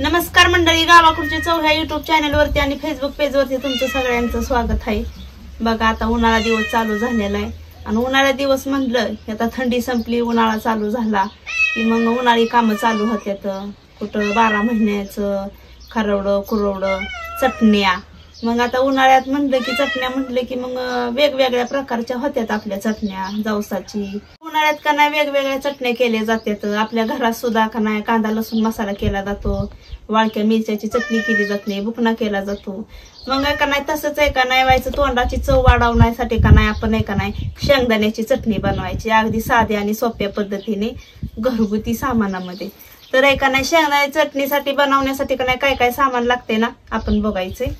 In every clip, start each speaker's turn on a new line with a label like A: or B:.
A: नमस्कार मंडळी, गावाकडची चव ह्या युट्यूब चॅनलवरती आणि फेसबुक पेजवरती तुमचं सगळ्यांचं स्वागत आहे। बघा आता उन्हाळा दिवस चालू झालेला आहे आणि उन्हाळा दिवस म्हणलं की आता थंडी संपली, उन्हाळा चालू झाला की मग उन्हाळी कामं चालू होत्यात। कुठं 12 महिन्याचं खारवडं कुरवडं चटण्या। मग आता उन्हाळ्यात म्हणलं की चटण्या म्हटलं की मग वेगवेगळ्या प्रकारच्या होत्यात आपल्या चटण्या। जवसाची उन्हाळ्यात का नाही वेगवेगळ्या चटण्या केल्या जातात। आपल्या घरात सुद्धा का नाही कांदा लसूण मसाला केला जातो, वाळक्या मिरच्याची चटणी केली जाते, बुकना केला जातो। मग का नाही तसंच आहे का नाही व्हायचं, तोंडाची चव वाढवण्यासाठी का नाही आपण आहे का नाही शेंगदाण्याची चटणी बनवायची अगदी साध्या आणि सोप्या पद्धतीने घरगुती सामानामध्ये। तर आहे का नाही शेंगदाण्याची चटणीसाठी बनवण्यासाठी का नाही काय काय सामान लागते ना आपण बघायचंय।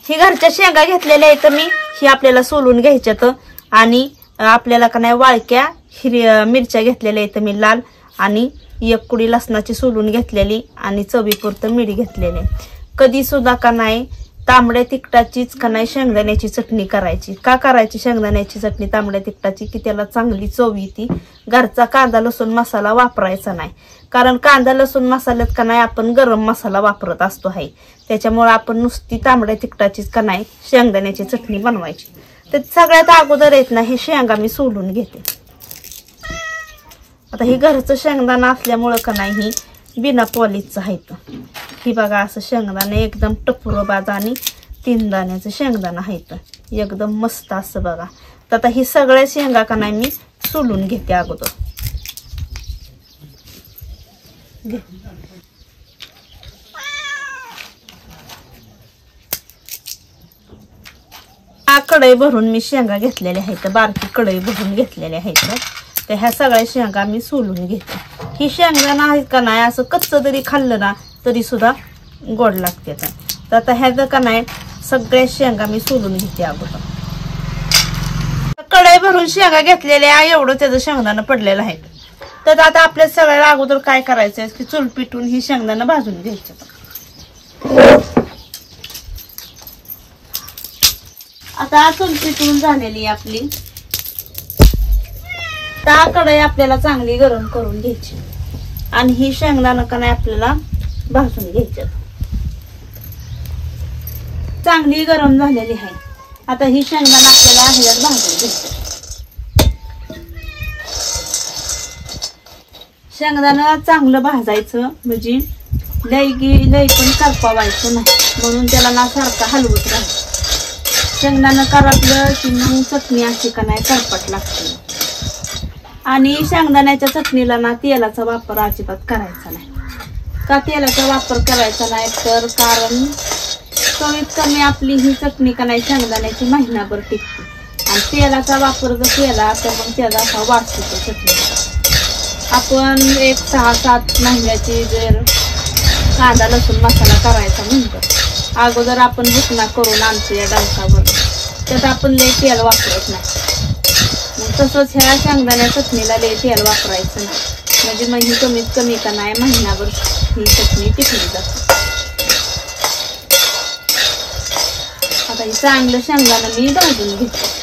A: ही घरच्या शेंगा घेतलेल्या आहेत मी, ही आपल्याला सोलून घ्यायच्यात आणि आपल्याला का नाही वाळक्या हिरव्या मिरच्या घेतलेल्या आहेत मी लाल, आणि एक कुडी लसणाची सोलून घेतलेली आणि चवीपुरतं मीठ घेतलेले। कधी सुद्धा का नाही तांबड्या तिखटाचीच का नाही शेंगदाण्याची चटणी करायची। का करायची शेंगदाण्याची चटणी तांबड्या तिखटाची की त्याला चांगली चव येते। घरचा कांदा लसूण मसाला वापरायचा नाही, कारण कांदा लसूण मसाल्यात का नाही आपण गरम मसाला वापरत असतो आहे, त्याच्यामुळे आपण नुसती तांबड्या तिखटाचीच का नाही शेंगदाण्याची चटणी बनवायची। तर सगळ्यात अगोदर येत ना हे शेंगा मी सोलून घेते। आता ही घरचं शेंगदाणा असल्यामुळं का नाही ही बिना पॉलिशचं आहे। ही बघा असं शेंगदाणा एकदम टपुरबाज आणि 3 दाण्याचं शेंगदाणा आहे, एकदम मस्त असं बघा। तर आता ही सगळ्या शेंगा का नाही मी सोलून घेते अगोदर। कढई भरून मी शेंगा घेतलेल्या आहेत, बारकी कढई भरून घेतलेल्या आहेत। तर ह्या सगळ्या शेंगा मी सोलून घेते। ही शेंगदाणा आहे का नाही असं कच्च जरी खाल्लं ना तरी सुद्धा गोड लागते। तर आता ह्याचं का नाही सगळ्या शेंगा मी सोलून घेते अगोदर। कढई भरून शेंगा घेतलेल्या एवढं त्याचं शेंगदाणा पडलेलं आहे। तर आता आपल्या सगळ्याला अगोदर काय करायचं की चूल पिटून ही शेंगदाणा भाजून घ्यायचं। आता चूल पिटून झालेली आपली, त्या कढई आपल्याला चांगली गरम करून घ्यायची आणि ही शेंगदाणा का नाही आपल्याला भाजून घ्यायची। चांगली गरम झालेली आहे। आता ही शेंगदाणा आपल्याला ह्याच्यात भाजून घ्यायची। शेंगदाणा चांगलं भाजायचं म्हणजे लय पण करपावायचं नाही, म्हणून त्याला ना सारखं हलवत राहायचं। शेंगदाणा करपलं की मग चटणी अशी का नाही करपट लागते। आणि शेंगदाण्याच्या चटणीला ना तेलाचा वापर अजिबात करायचा नाही। का तेलाचा वापर करायचा नाही तर कारण कमीत कमी आपली ही चटणी का नाही शेंगदाण्याची महिनाभर टिकते, आणि तेलाचा वापर जर केला तर मग त्याचा असा वास येतो चटणीचा। आपण एक 6-7 महिन्याची जर कांदा लसूण मसाला करायचा म्हणतो, अगोदर आपण बुकना करून आणतो या डालकावर, त्यात आपण लय तेल वापरत नाही। मग तसंच ह्या शेंगदाण्या चटणीला लय तेल वापरायचं नाही, म्हणजे मग ही कमीत कमी का नाही महिनाभर ही चटणी टिकली जाते। आता ही चांगलं शेंगदाणा मी भाजून घेते।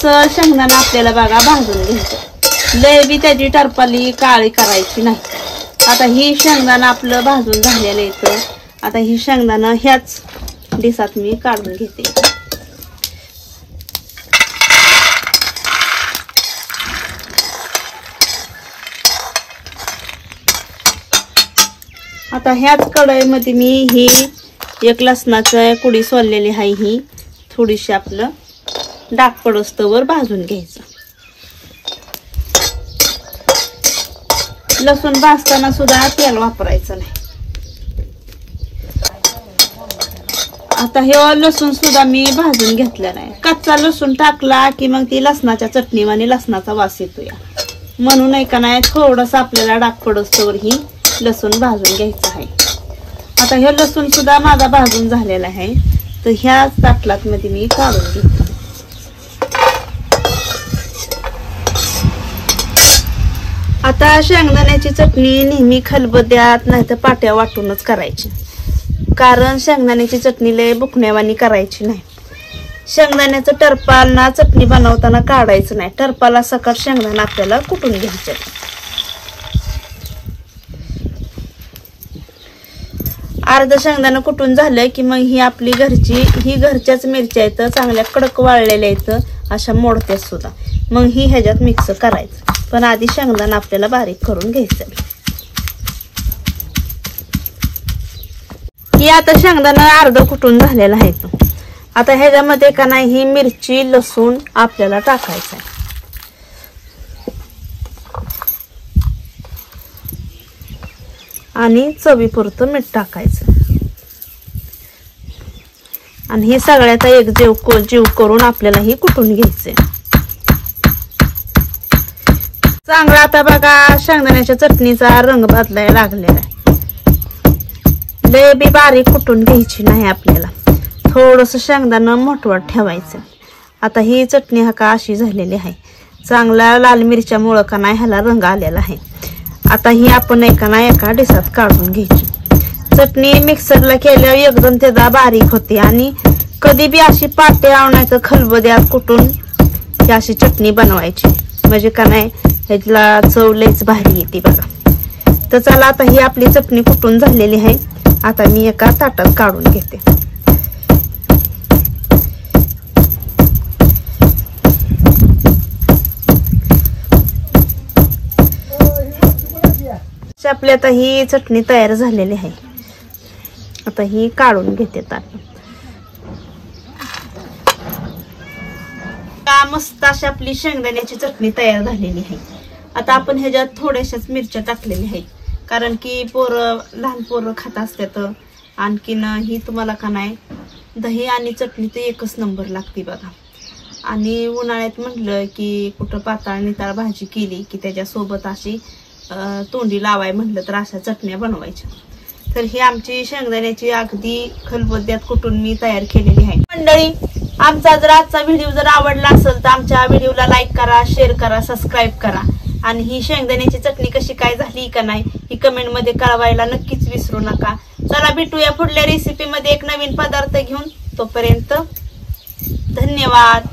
A: शेंगदाणा आपल्याला बघा भाजून घ्यायचं, लय बी त्याची टरपाली काळी करायची नाही। आता ही शेंगदाणा आपलं भाजून झालेलं येतं। आता ही शेंगदाणा ह्याच डिसात मी काढून घेते। आता ह्याच कढईमध्ये मी ही एक लसणाची कुडी सोललेली आहे, ही थोडीशी आपलं डाग पडोस्तवर भाजून घ्यायचं। लसूण भाजताना सुद्धा तेल वापरायचं नाही। आता हे लसूण सुद्धा मी भाजून घेतलं नाही, कच्चा लसूण टाकला की मग ती लसणाच्या चटणीवानी लसणाचा वास येतो या, म्हणून नाही का नाही थोडस आपल्याला डाग पडोस्तवर ही लसूण भाजून घ्यायचं आहे। आता हे लसूण सुद्धा माझा भाजून झालेला आहे, तर ह्या ताटलात मध्ये मी काढून घेते। आता शेंगदाण्याची चटणी नेहमी खलबत्त्यात नाही तर पाट्या वाटूनच करायची, कारण शेंगदाण्याची चटणी लय बुकण्यावानी करायची नाही। शेंगदाण्याचं टरपाल ना चटणी बनवताना काढायचं नाही, टरपाला सकट शेंगदाणा आपल्याला कुटून घ्यायचं। अर्ध शेंगदाणा कुटून झालं की मग ही आपली घरच्याच मिरच्या आहेत, चांगल्या कडक वाळलेल्या आहेत अशा मोडत्या सुद्धा. मग ही ह्याच्यात मिक्स करायचं, पण आधी शेंगदाणा आपल्याला बारीक करून घ्यायचं. ही आता शेंगदाणा अर्ध कुटून झालेला आहे. आता ह्याच्यामध्ये का नाही ही मिरची लसूण आपल्याला टाकायचं आहे. आणि चवीपुरतं मीठ टाकायचं. आणि हे सगळ्याचा एक जीव करून आपल्याला ही कुटून घ्यायचे. चांगला आता बघा शेंगदाण्याच्या चटणीचा रंग बदलायला लागलेला आहे. लय बी बारीक कुटून घ्यायची नाही आपल्याला, थोडस शेंगदाणा मोठवट ठेवायचं. आता ही चटणी हा का अशी झालेली आहे. चांगला लाल मिरच्यामुळं का नाही ह्याला रंग आलेला आहे. आता ही आपण एका डिसात काढून घ्यायची. चटणी मिक्सरला केल्यावर एकदम त्याचा बारीक होते आणि कधी बी अशी पाटे आवण्याचं खलबद्यात कुटून ही अशी चटणी बनवायची, म्हणजे का नाही ह्याला चव लयच भारी येते बघा. तर चला आता ही आपली चटणी कुटून झालेली आहे. आता मी एका ताटात काढून घेते. आपली आता ही चटणी तयार झालेली आहे. आता ही काढून घेते ताटात. मस्त अशी आपली शेंगदाण्याची चटणी तयार झालेली आहे. आता आपण ह्याच्यात थोड्याशाच मिरच्या टाकलेल्या आहेत, कारण की लहान पोरं खात असतात. आणखीन ही तुम्हाला का नाही दही आणि चटणी तर एकच नंबर लागते बघा. आणि उन्हाळ्यात म्हटलं की कुठं पाताळ निताळ भाजी केली की त्याच्यासोबत अशी तोंडी लावाय म्हटलं तर अशा चटण्या बनवायच्या. तर ही आमची शेंगदाण्याची अगदी खलबत्त्यात कुटून मी तयार केलेली आहे. मंडळी, आमचा जर आजचा व्हिडिओ जर आवडला असेल तर आमच्या व्हिडिओला लाईक करा, शेअर करा, सबस्क्राईब करा. आणि ही शेंगदाण्याची चटणी कशी काय झाली का नाही ही कमेंट मध्ये कळवायला नक्कीच विसरू नका. चला भेटूया पुढल्या रेसिपी मध्ये एक नवीन पदार्थ घेऊन. तोपर्यंत धन्यवाद.